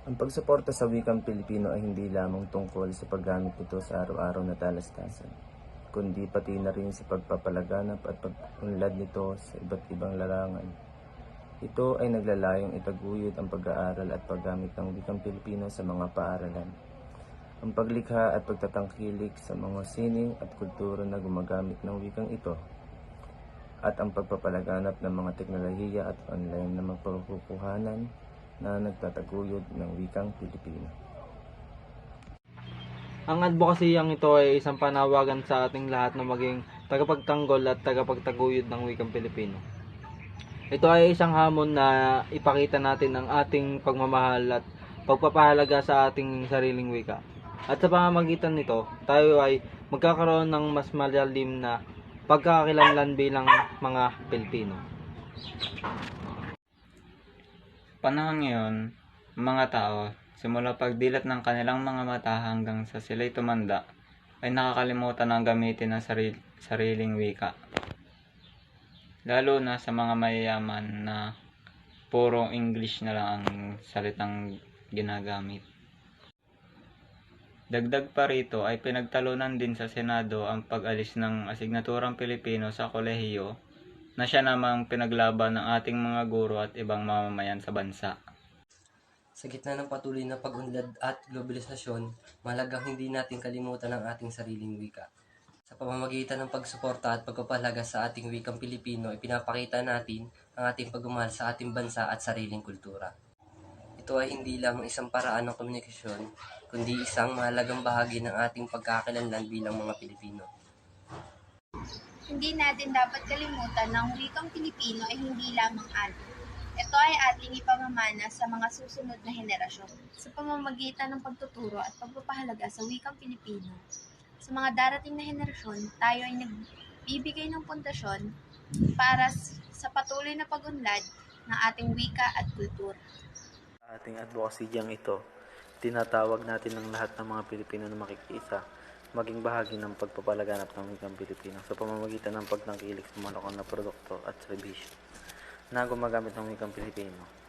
Ang pagsuporta sa wikang Pilipino ay hindi lamang tungkol sa paggamit nito sa araw-araw na talastasan, kundi pati na rin sa pagpapalaganap at pag-unlad nito sa iba't ibang larangan. Ito ay naglalayong itaguyod ang pag-aaral at paggamit ng wikang Pilipino sa mga paaralan, ang paglikha at pagtatangkilik sa mga sining at kultura na gumagamit ng wikang ito, at ang pagpapalaganap ng mga teknolohiya at online na mapagkukuhanan na nagtataguyod ng wikang Pilipino. Ang advokasiyang ito ay isang panawagan sa ating lahat na maging tagapagtanggol at tagapagtaguyod ng wikang Pilipino. Ito ay isang hamon na ipakita natin ang ating pagmamahal at pagpapahalaga sa ating sariling wika. At sa pamamagitan nito, tayo ay magkakaroon ng mas malalim na pagkakakilanlan bilang mga Pilipino. Panahon ngayon, mga tao, simula pagdilat ng kanilang mga mata hanggang sa sila'y tumanda, ay nakakalimutan ng gamitin ang sariling wika. Lalo na sa mga mayayaman na puro English na lang ang salitang ginagamit. Dagdag pa rito ay pinagtalunan din sa Senado ang pag-alis ng asignaturang Pilipino sa kolehiyo na siya namang pinaglaban ng ating mga guro at ibang mamamayan sa bansa. Sa gitna ng patuloy na pag-unlad at globalisasyon, mahalagang hindi natin kalimutan ang ating sariling wika. Sa pamamagitan ng pagsuporta at pagpapahalaga sa ating wikang Pilipino, ipinapakita natin ang ating pagmamahal sa ating bansa at sariling kultura. Ito ay hindi lamang isang paraan ng komunikasyon, kundi isang mahalagang bahagi ng ating pagkakakilanlan bilang mga Pilipino. Hindi natin dapat kalimutan na ang wikang Pilipino ay hindi lamang atin. Ito ay ating ipamamana sa mga susunod na henerasyon sa pamamagitan ng pagtuturo at pagpapahalaga sa wikang Pilipino. Sa mga darating na henerasyon, tayo ay nagbibigay ng pundasyon para sa patuloy na pag-unlad ng ating wika at kultura. Sa ating advocacyang ito, tinatawag natin ang lahat ng mga Pilipino na makikiisa maging bahagi ng pagpapalaganap ng wikang Pilipino sa pamamagitan ng pagtangkilik sa mga lokal na produkto at serbisyo na gumagamit ng wikang Pilipino.